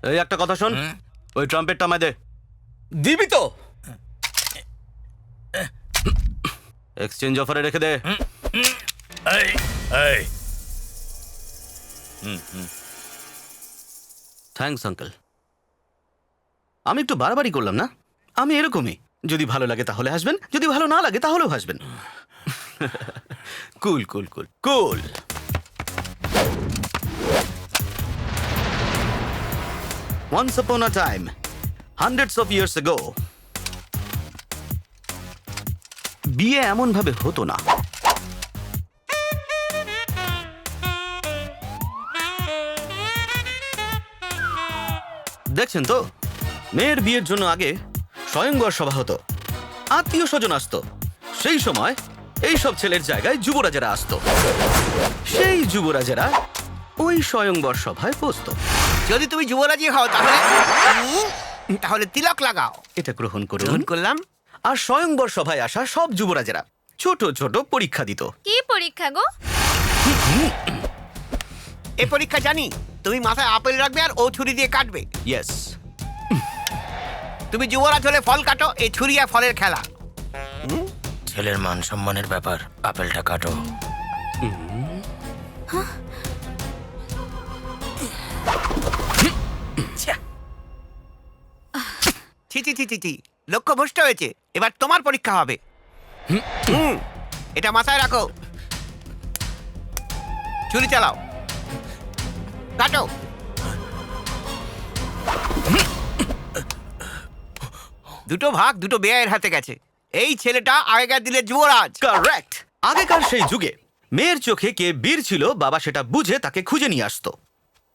এই একটা কথা শোন, ওই ট্রাম্পেটটা আমায় দে। দিবি তো? এক্সচেঞ্জ অফারে রেখে দে। এই এই থ্যাঙ্কস আঙ্কেল। আমি একটু বাড়াবাড়ি করলাম না? আমি এরকমই, যদি ভালো লাগে তাহলে আসবেন, যদি ভালো না লাগে তাহলেও আসবেন। কুল কুল কুল কুল। Once upon a time, hundreds of years ago, বিয়ে এমন ভাবে হতো না। দেখছেন তো, মেয়ের বিয়ের জন্য আগে স্বয়ংবর সভা হতো, আত্মীয় স্বজন আসতো। সেই সময় এই সব ছেলের জায়গায় যুবরাজেরা আসতো, সেই যুবরাজেরা ওই স্বয়ংবর সভায় বসতো। যদি তুমি যুবরাজি হও তাহলে তিলক লাগাও। এটা গ্রহণ করুন। গ্রহণ করলাম। আর স্বয়ংবর সভায় আসা সব যুবরাজেরা ছোট ছোট পরীক্ষা দিত। কি পরীক্ষা গো? এই পরীক্ষা জানি। তুমি মাথায় আপেল রাখবে আর ও ছুরি দিয়ে কাটবে। ইয়েস। তুমি যুবরাজ হলে ফল কাটো, এই ছুরি আর ফলের খেলা। ছেলের মান সম্মানের ব্যাপার, আপেলটা কাটো। ছি ছি ছি ছি ছি, লক্ষ্য ভ্রষ্ট হয়েছে। এবার তোমার পরীক্ষা হবে। এটা মাথায় রাখো। ছুরি চালাও, কাটো। দুটো ভাগ দুটো বেয়ের হাতে গেছে। এই ছেলেটা আগেকার দিনের যুবরাজ। কারেক্ট। আগেকার সেই যুগে মেয়ের চোখে কে বীর ছিল বাবা সেটা বুঝে তাকে খুঁজে নিয়ে আসতো।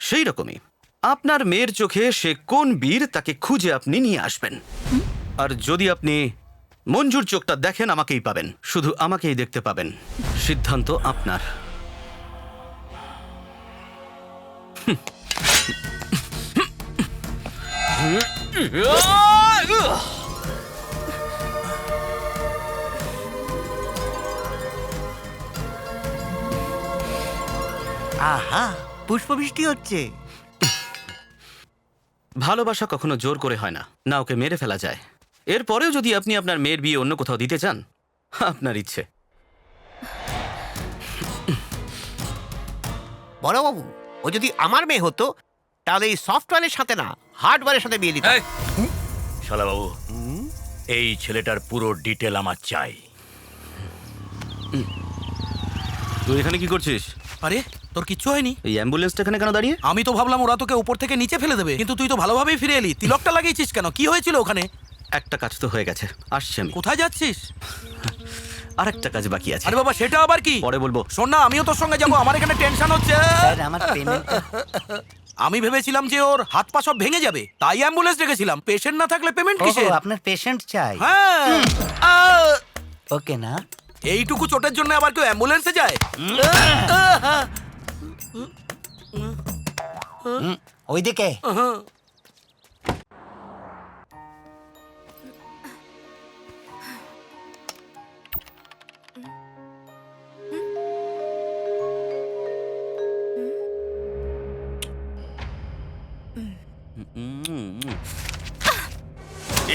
সেই রকমই আপনার মেয়ের চোখে সে কোন বীর তাকে খুঁজে আপনি নিয়ে আসবেন। আর যদি আপনি মঞ্জুর চোখটা দেখেন, আমাকেই পাবেন, শুধু আমাকেই দেখতে পাবেন। সিদ্ধান্ত আপনার। আহা, পুষ্পবৃষ্টি হচ্ছে। ভালোবাসা কখনো জোর করে হয় না, না ওকে মেরে ফেলা যায়। এরপরেও যদি আপনি আপনার মেয়ের বিয়ে অন্য কোথাও দিতে চান, আপনার ইচ্ছে। বড়বাবু, ও যদি আমার মেয়ে হতো তাহলে এই সফটওয়্যারের সাথে না, হার্ডওয়্যারের সাথে বিয়ে দিত। শালা বাবু, এই ছেলেটার পুরো ডিটেল আমার চাই। তুই এখানে কি করছিস? আরে তোর কিচ্ছু হয়নি? এই অ্যাম্বুলেন্সটা এখানে কেন দাঁড়িয়ে? আমি তো ভাবলাম ওরা তোকে উপর থেকে নিচে ফেলে দেবে, কিন্তু তুই তো ভালোভাবেই ফিরে এলি। তিলকটা লাগিয়েছিস কেন? কি হয়েছিল ওখানে? একটা কাজ তো হয়ে গেছে, আসছি আমি। কোথায় যাচ্ছিস? আর একটা কাজ বাকি আছে। আরে বাবা, সেটা আবার কি? পরে বলবো। শোন না, আমিও তোর সঙ্গে যাবো। আমার এখানে টেনশন হচ্ছে। আমার পেমেন্ট। আমি ভেবেছিলাম যে ওর হাত পা সব ভেঙে যাবে, তাই অ্যাম্বুলেন্স ডেকেছিলাম। পেশেন্ট না থাকলে পেমেন্ট কিসের? আপনার পেশেন্ট চাই। হ্যাঁ, ওকে না? এইটুকু চোটের জন্য আবার কেউ অ্যাম্বুলেন্সে যায়? ওইদিকে।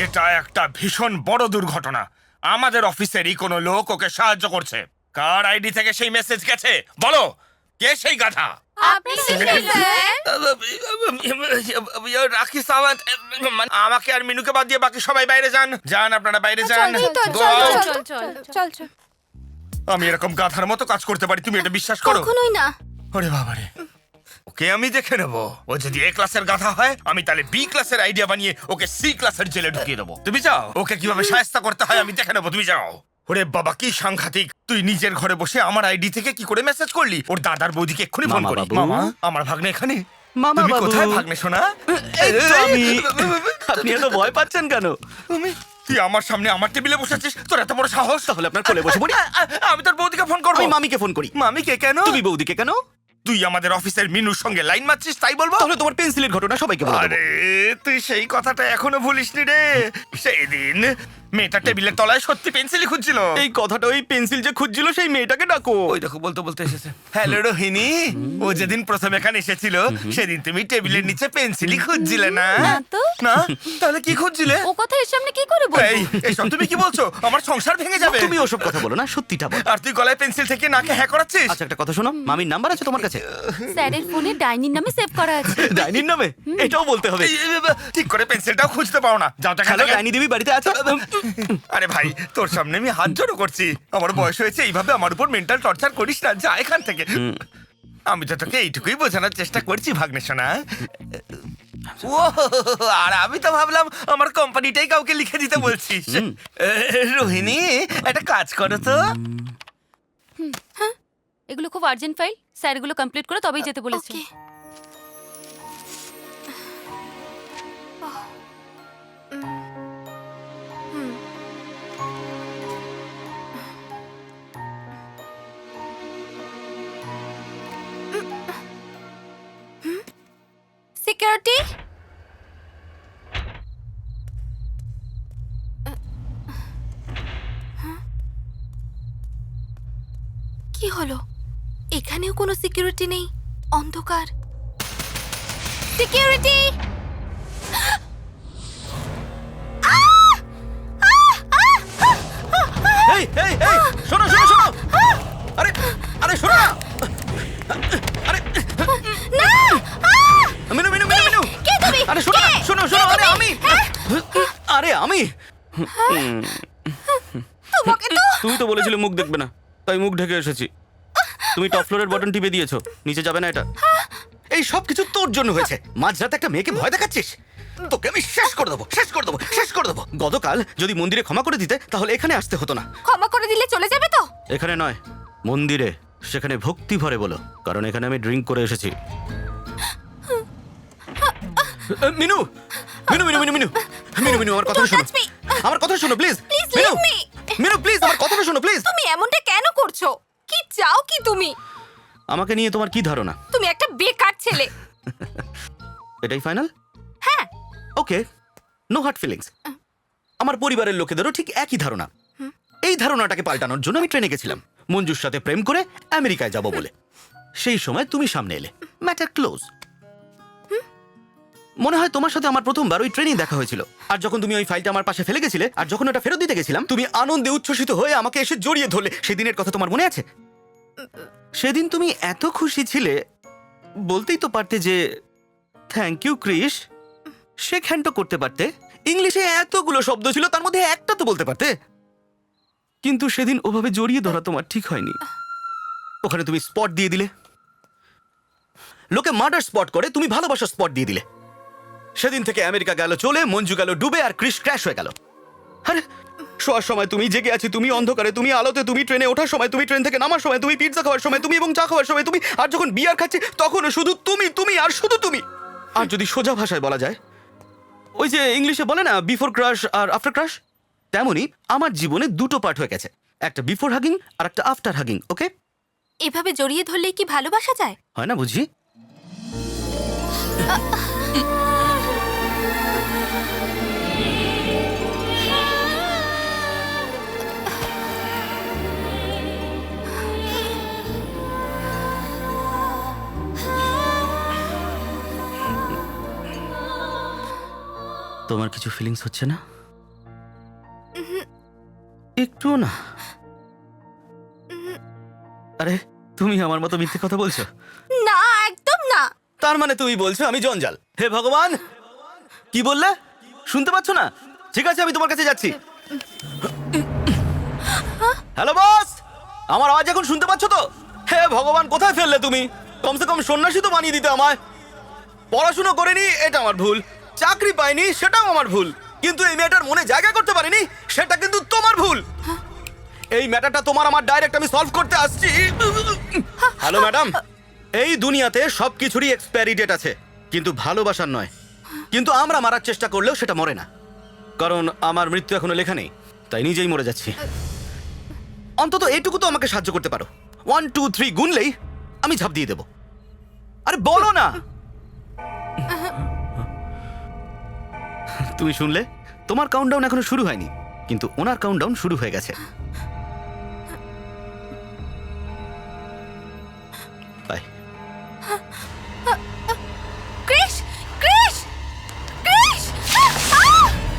এটা একটা ভীষণ বড় দুর্ঘটনা। আমাদের অফিসেরই কোনো লোক ওকে সাহায্য করছে। কার আইডি থেকে সেই মেসেজ গেছে বলো? কে সেই গাধা? আপনি স্যার? রাখি সাওয়ান্ত। আমাকে আর মিনুকে বাদ দিয়ে বাকি সবাই বাইরে যান। যান, আপনারা বাইরে যান। Go out. চল চল চল চল। আমি এরকম গাধার মতো কাজ করতে পারি, তুমি এটা বিশ্বাস করো? কখনোই না। ওরে বাবারে, ওকে আমি দেখে নেবো। ও যদি এ ক্লাসের গাধা হয়, আমি তাহলে বি ক্লাসের আইডিয়া বানিয়ে ওকে সি ক্লাসের জেলে ঢুকিয়ে দেবো। তুমি যাও, ওকে কিভাবে শায়েস্তা করতে হয় আমি দেখে নেবো। তুমি যাও। ওরে বাবা, কি সাংঘাতিক! তুই নিজের ঘরে বসে আমার আইডি থেকে কি করে মেসেজ করলি? ওর দাদার বৌদিকে এক্ষুনি ফোন মামা করি। বাবু। মামা, আমার ভাগ্নে এখানে। মামা তুমি বাবু। কোথায় ভাগ্নে সোনা? এই তো আমি। আপনি এত ভয় পাচ্ছেন কেন? তুই আমার সামনে আমার টেবিলে বসেছিস, তোর এত বড় সাহস? তাহলে আপনার কোলে বসে পড়ি। আমি তোর বৌদিকে ফোন করবো। আমি মামিকে ফোন করি। মামিকে কেন? তুমি বৌদিকে কেন? তুই আমাদের অফিসের মিনুর সঙ্গে লাইন মারছিস তাই বলবো? তাহলে তোমার পেন্সিলের ঘটনা সবাইকে বলে দেবো। আরে তুই সেই কথাটা এখনো ভুলিসনি রে। সেই দিন মেয়েটা টেবিলের তলায় সত্যি পেন্সিলই খুঁজছিল। এই কথাটা ওই পেন্সিল যে খুঁজছিল সেই মেয়েটাকে ডাকো। ওই দেখো বলতে বলতে এসেছে। হ্যালো রোহিণী, ও যেদিন প্রথম এখানে এসেছিল সেদিন তুমি টেবিলের নিচে পেন্সিলই খুঁজছিলে না? না তো। না? তাহলে কি খুঁজছিলে? ও কথা এর সামনে কি করে বলবো? এইসব তুমি কি বলছো? আমার সংসার ভেঙে যাবে। তুমি ওসব কথা বলো না, সত্যিটা বলো। আর তুই গলায় পেন্সিল থেকে নাকে হ্যাঁ করাচ্ছিস? আচ্ছা একটা কথা শোনো, মামির নাম্বার আছে তোমার কাছে? স্যারের ফোনে ডাইনির নামে সেভ করা আছে। ডাইনির নামে? এটাও বলতে হবে। ঠিক করে পেন্সিলটাও খুঁজতে পাও না। যাও দেখা হ্যালো, ডাইনি দেবী বাড়িতে আছে? আরে ভাই, তোর সামনে আমি হাত জড়ো করছি। আমার বয়স হয়েছে, এইভাবে আমার উপর মেন্টাল টর্চার করিস না। যা এখান থেকে। আমি তো তোকে এইটুকুই বোঝানোর চেষ্টা করছি ভাগ্নে সোনা। ও, আর আমি তো ভাবলাম আমার কোম্পানিটাই কাউকে লিখে দিতে বলছিস। রোহিণী, একটা কাজ করো তো। এগুলো খুব আর্জেন্ট ফাইল, স্যার এগুলো কমপ্লিট করে তবেই যেতে বলেছে। সিকিউরিটি, কি হলো? এখানেও কোনো সিকিউরিটি নেই, অন্ধকার। সিকিউরিটি, এই এই এই শোনো শোনো শোনো, আরে আরে শোনো না, আরে না! মিনু মিনু মিনু মিনু, কে তুমি? আরে শোনো না, কে? শোনো শোনো, কে আরে তুমি? আমি তোমাকে তো তুমি তো বলেছিলে মুখ দেখবে না, তাই মুখ ঢেকে এসেছি। তুমি টপ ফ্লোরের বটন টিপে দিয়েছো, নিচে যাবে না এটা। এই সব কিছু তোর জন্য হয়েছে। মাঝরাতে একটা মেয়েকে ভয় দেখাচ্ছিস? তোকে আমি শেষ করে দেবো, শেষ করে দেবো, শেষ করে দেবো। গতকাল যদি মন্দিরে ক্ষমা করে দিতে তাহলে এখানে আসতে হতো না। ক্ষমা করে দিলে চলে যাবে তো? এখানে নয়, মন্দিরে। সেখানে ভক্তি ভরে বলো, কারণ এখানে আমি ড্রিঙ্ক করে এসেছি। মিনু মিনু মিনু মিনু মিনু মিনু মিনু, আমার কথা Don't শোনো, touch me! আমার কথা শোনো please. Please Minu leave me! Minu please, আমার কথাটা শোনো প্লিজ। তুমি এমনটা কেন করছো? কি চাও কি তুমি? আমাকে নিয়ে তোমার কি ধারণা? তুমি একটা বেকার ছেলে। এটাই ফাইনাল? হ্যাঁ। ওকে, নো হার্ট ফিলিংস। আমার পরিবারের লোকেদেরও ঠিক একই ধারণা। এই ধারণাটাকে পাল্টানোর জন্য আমি ট্রেনে গেছিলাম মঞ্জুর সাথে প্রেম করে আমেরিকায় যাব বলে। সেই সময় তুমি সামনে এলে, ম্যাটার ক্লোজ। মনে হয় তোমার সাথে আমার প্রথমবার ওই ট্রেনেই দেখা হয়েছিল। আর যখন তুমি ওই ফাইলটা আমার পাশে ফেলে গেছিলে, আর যখন ওটা ফেরত দিতে গেছিলাম, তুমি আনন্দে উচ্ছ্বসিত হয়ে আমাকে এসে জড়িয়ে ধরলে। সেদিনের কথা তোমার মনে আছে? সেদিন তুমি এত খুশি ছিলে, বলতেই তো পারতে যে থ্যাংক ইউ ক্রিস। শেক হ্যান্ডও করতে পারতে। ইংলিশে এতগুলো শব্দ ছিল, তার মধ্যে একটা তো বলতে পারতে। কিন্তু সেদিন ওভাবে জড়িয়ে ধরা তোমার ঠিক হয়নি। ওখানে তুমি স্পট দিয়ে দিলে। লোকে মার্ডার স্পট করে, তুমি ভালোবাসার স্পট দিয়ে দিলে। সেদিন থেকে আমেরিকা গেল চলে, মঞ্জু গেল ডুবে, আর ক্রিস ক্র্যাশ হয়ে গেল। আরে শোয়ার সময় তুমি, জেগে আছি তুমি, অন্ধকারে তুমি, আলোতে তুমি, ট্রেনে ওঠার সময় তুমি, ট্রেন থেকে নামার সময় তুমি, পিৎজা খাওয়ার সময় তুমি এবং চা খাওয়ার সময় তুমি, আর যখন বিয়ার খাচ্ছি তখনও শুধু তুমি, তুমি আর শুধু তুমি। আর যদি সোজা ভাষায় বলা যায়, ওই যে ইংলিশে বলে না বিফোর ক্রাশ আর আফটার ক্রাশ, তেমনই আমার জীবনে দুটো পার্ট হয়ে গেছে, একটা বিফোর হাগিং আর একটা আফটার হাগিং। ওকে, এভাবে জড়িয়ে ধরলেই কি ভালোবাসা যায়? হয় না বুঝি? তোমার কিছু ফিলিংস হচ্ছে না? একটুও না? আরে তুমি আমার মতো মিথ্যে কথা বলছো। না, একদম না। তার মানে তুমি বলছো আমি জঞ্জাল? হে ভগবান, কি বললে? শুনতে পাচ্ছ না? ঠিক আছে, আমি তোমার কাছে যাচ্ছি। হ্যালো বস, আমার আওয়াজ এখন শুনতে পাচ্ছ তো? হে ভগবান, কোথায় ফেললে তুমি? কমসে কম সন্ন্যাসী তো বানিয়ে দিতে আমায়। পড়াশুনো করিনি, এটা আমার ভুল। চাকরি পাইনি, সেটাও আমার ভুল। কিন্তু এই মেয়েটার মনে জায়গা করতে পারিনি, সেটা কিন্তু তোমার ভুল। এই ম্যাটারটা তোমার আমার ডাইরেক্ট আমি সলভ করতে আসছি। হ্যালো ম্যাডাম, এই দুনিয়াতে সবকিছুরই এক্সপায়ারি ডেট আছে, কিন্তু ভালোবাসার নয়। কিন্তু আমরা মারার চেষ্টা করলেও সেটা মরে না, কারণ আমার মৃত্যু এখনো লেখা নেই, তাই নিজেই মরে যাচ্ছি। অন্তত এটুকু তো আমাকে সাহায্য করতে পারো। 1 2 3 গুনলেই আমি ঝাঁপ দিয়ে দেবো। আরে বলো না। তুমি শুনলে? তোমার কাউন্টডাউন এখনো শুরু হয়নি, কিন্তু ওনার কাউন্টডাউন শুরু হয়ে গেছে।